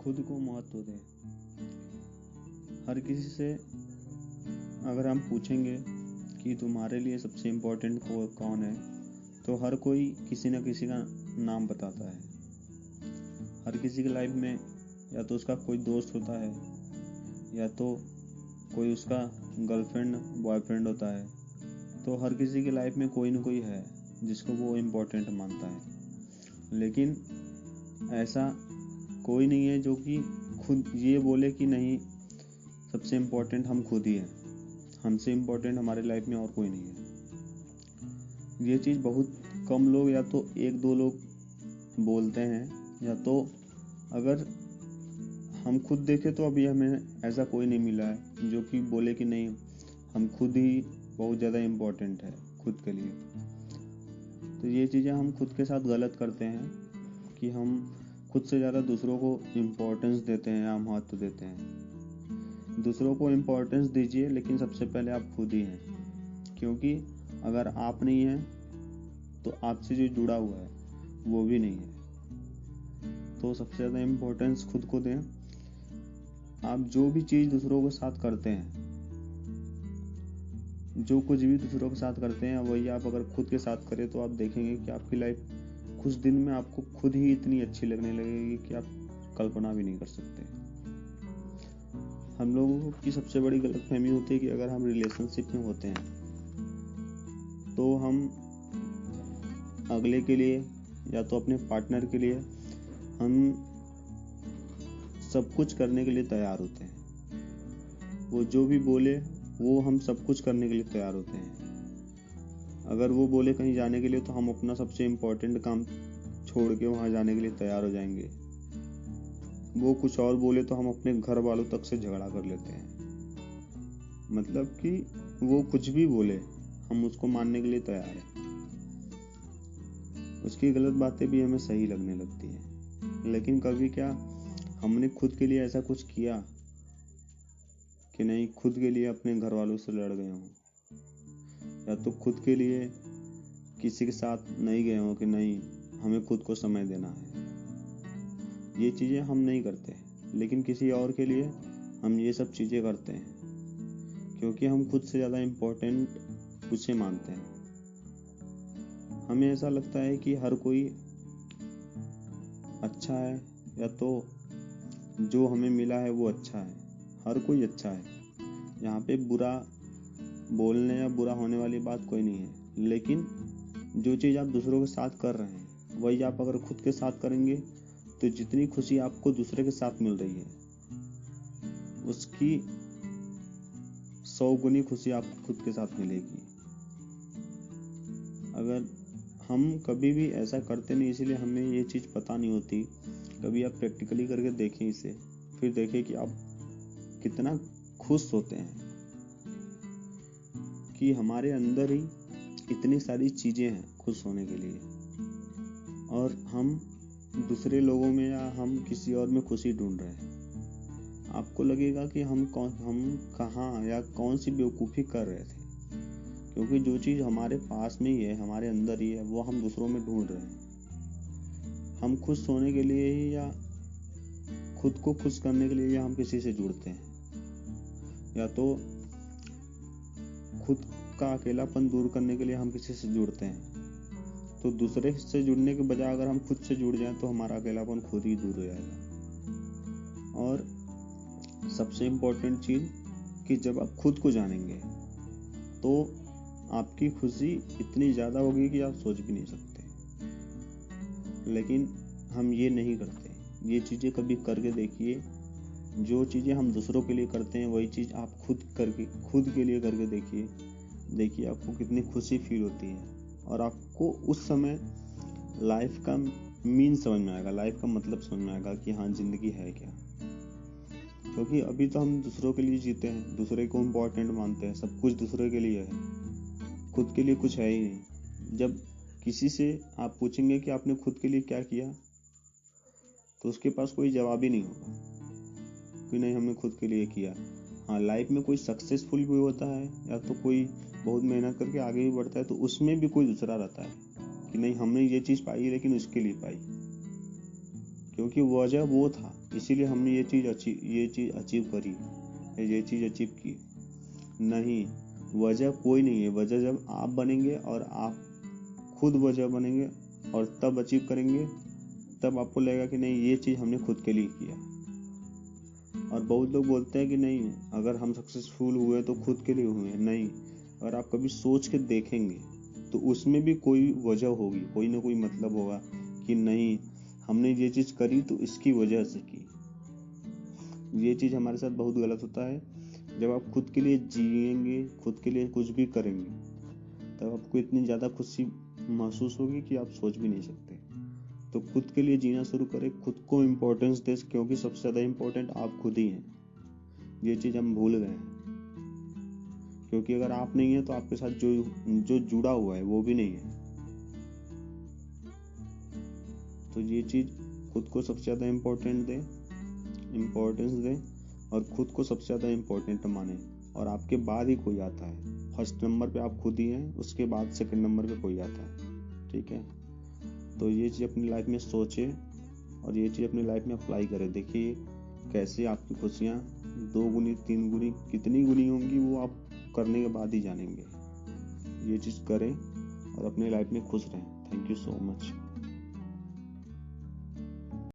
खुद को महत्व दें। हर किसी से अगर हम पूछेंगे कि तुम्हारे लिए सबसे इम्पोर्टेंट कौन है, तो हर कोई किसी न किसी का नाम बताता है। हर किसी की लाइफ में या तो उसका कोई दोस्त होता है, या तो कोई उसका गर्लफ्रेंड बॉयफ्रेंड होता है। तो हर किसी की लाइफ में कोई न कोई है जिसको वो इम्पोर्टेंट मानता है। लेकिन ऐसा कोई नहीं है जो कि खुद ये बोले कि नहीं, सबसे इम्पोर्टेंट हम खुद ही हैं, हमसे इम्पोर्टेंट हमारे लाइफ में और कोई नहीं है। ये चीज़ बहुत कम लोग या तो एक दो लोग बोलते हैं, या तो अगर हम खुद देखें तो अभी हमें ऐसा कोई नहीं मिला है जो कि बोले कि नहीं, हम खुद ही बहुत ज़्यादा इम्पोर्टेंट है खुद के लिए। तो ये चीज़ें हम खुद के साथ गलत करते हैं कि हम खुद से ज़्यादा दूसरों को इम्पोर्टेंस देते हैं या महत्व देते हैं। दूसरों को इम्पोर्टेंस दीजिए, लेकिन सबसे पहले आप खुद ही हैं, क्योंकि अगर आप नहीं हैं तो आपसे जो जुड़ा हुआ है वो भी नहीं है। तो सबसे ज़्यादा इम्पोर्टेंस खुद को दें। आप जो भी चीज़ दूसरों के साथ करते हैं, जो कुछ भी दूसरों के साथ करते हैं, वही आप अगर खुद के साथ करें तो आप देखेंगे कि आपकी लाइफ कुछ दिन में आपको खुद ही इतनी अच्छी लगने लगेगी कि आप कल्पना भी नहीं कर सकते। हम लोगों की सबसे बड़ी गलतफहमी होती है कि अगर हम रिलेशनशिप में होते हैं तो हम अगले के लिए या तो अपने पार्टनर के लिए हम सब कुछ करने के लिए तैयार होते हैं। वो जो भी बोले वो हम सब कुछ करने के लिए तैयार होते हैं। अगर वो बोले कहीं जाने के लिए तो हम अपना सबसे इम्पोर्टेंट काम छोड़ के वहाँ जाने के लिए तैयार हो जाएंगे। वो कुछ और बोले तो हम अपने घर वालों तक से झगड़ा कर लेते हैं। मतलब कि वो कुछ भी बोले हम उसको मानने के लिए तैयार हैं। उसकी गलत बातें भी हमें सही लगने लगती हैं। लेकिन कभी क्या हमने खुद के लिए ऐसा कुछ किया कि नहीं, खुद के लिए अपने घर वालों से लड़ गए हों, या तो खुद के लिए किसी के साथ नहीं गए हों कि नहीं हमें खुद को समय देना है। ये चीज़ें हम नहीं करते, लेकिन किसी और के लिए हम ये सब चीज़ें करते हैं, क्योंकि हम खुद से ज़्यादा इम्पोर्टेंट उसे मानते हैं। हमें ऐसा लगता है कि हर कोई अच्छा है, या तो जो हमें मिला है वो अच्छा है। हर कोई अच्छा है, यहाँ पे बुरा बोलने या बुरा होने वाली बात कोई नहीं है। लेकिन जो चीज़ आप दूसरों के साथ कर रहे हैं वही आप अगर खुद के साथ करेंगे तो जितनी खुशी आपको दूसरे के साथ मिल रही है उसकी 100 गुनी खुशी आपको खुद के साथ मिलेगी। अगर हम कभी भी ऐसा करते नहीं, इसीलिए हमें ये चीज़ पता नहीं होती। कभी आप प्रैक्टिकली करके देखें इसे, फिर देखें कि आप कितना खुश होते हैं कि हमारे अंदर ही इतनी सारी चीज़ें हैं खुश होने के लिए, और हम दूसरे लोगों में या हम किसी और में खुशी ढूंढ रहे हैं। आपको लगेगा कि हम कहाँ या कौन सी बेवकूफ़ी कर रहे थे, क्योंकि जो चीज़ हमारे पास में ही है, हमारे अंदर ही है, वो हम दूसरों में ढूंढ रहे हैं। हम खुश होने के लिए ही या खुद को खुश करने के लिए या हम किसी से जुड़ते हैं, या तो खुद का अकेलापन दूर करने के लिए हम किसी से जुड़ते हैं। तो दूसरे से जुड़ने के बजाय अगर हम खुद से जुड़ जाएं तो हमारा अकेलापन खुद ही दूर हो जाएगा। और सबसे इम्पोर्टेंट चीज़ कि जब आप खुद को जानेंगे तो आपकी खुशी इतनी ज़्यादा होगी कि आप सोच भी नहीं सकते। लेकिन हम ये नहीं करते। ये चीज़ें कभी करके देखिए। जो चीज़ें हम दूसरों के लिए करते हैं वही चीज़ आप खुद के लिए करके देखिए आपको कितनी खुशी फील होती है, और आपको उस समय लाइफ का मीन समझ में आएगा, लाइफ का मतलब समझ में आएगा कि हाँ, जिंदगी है क्या। क्योंकि अभी तो हम दूसरों के लिए जीते हैं, दूसरे को इम्पोर्टेंट मानते हैं, सब कुछ दूसरे के लिए है, खुद के लिए कुछ है ही नहीं। जब किसी से आप पूछेंगे कि आपने खुद के लिए क्या किया, तो उसके पास कोई जवाब ही नहीं होगा कि नहीं हमने खुद के लिए किया। हाँ, लाइफ में कोई सक्सेसफुल भी होता है या तो कोई बहुत मेहनत करके आगे भी बढ़ता है, तो उसमें भी कोई दूसरा रहता है कि नहीं हमने ये चीज़ पाई लेकिन उसके लिए पाई। क्योंकि वजह वो था, इसीलिए हमने ये चीज अचीव करी, ये चीज अचीव की। नहीं, वजह कोई नहीं है। वजह जब आप बनेंगे और आप खुद वजह बनेंगे और तब अचीव करेंगे, तब आपको लगेगा कि नहीं ये चीज हमने खुद के लिए किया। और बहुत लोग बोलते हैं कि नहीं, अगर हम सक्सेसफुल हुए तो खुद के लिए हुए। नहीं, अगर आप कभी सोच के देखेंगे तो उसमें भी कोई वजह होगी, कोई ना कोई मतलब होगा कि नहीं हमने ये चीज करी तो इसकी वजह से की। ये चीज हमारे साथ बहुत गलत होता है। जब आप खुद के लिए जिएंगे, खुद के लिए कुछ भी करेंगे, तब आपको इतनी ज्यादा खुशी महसूस होगी कि आप सोच भी नहीं सकते। तो खुद के लिए जीना शुरू करें, खुद को इम्पोर्टेंस दें, क्योंकि सबसे ज्यादा इम्पोर्टेंट आप खुद ही हैं। ये चीज हम भूल गए हैं, क्योंकि अगर आप नहीं है तो आपके साथ जो जुड़ा हुआ है वो भी नहीं है। तो ये चीज खुद को सबसे ज्यादा इम्पोर्टेंस दें और खुद को सबसे ज्यादा इम्पोर्टेंट माने। और आपके बाद ही कोई आता है। फर्स्ट नंबर पे आप खुद ही हैं, उसके बाद सेकंड नंबर पे कोई आता है। ठीक है, तो ये चीज अपनी लाइफ में सोचे और ये चीज अपनी लाइफ में अप्लाई करें। देखिए कैसे आपकी खुशियाँ 2 गुनी 3 गुनी कितनी गुनी होंगी, वो आप करने के बाद ही जानेंगे। ये चीज करें और अपनी लाइफ में खुश रहें। Thank you so much.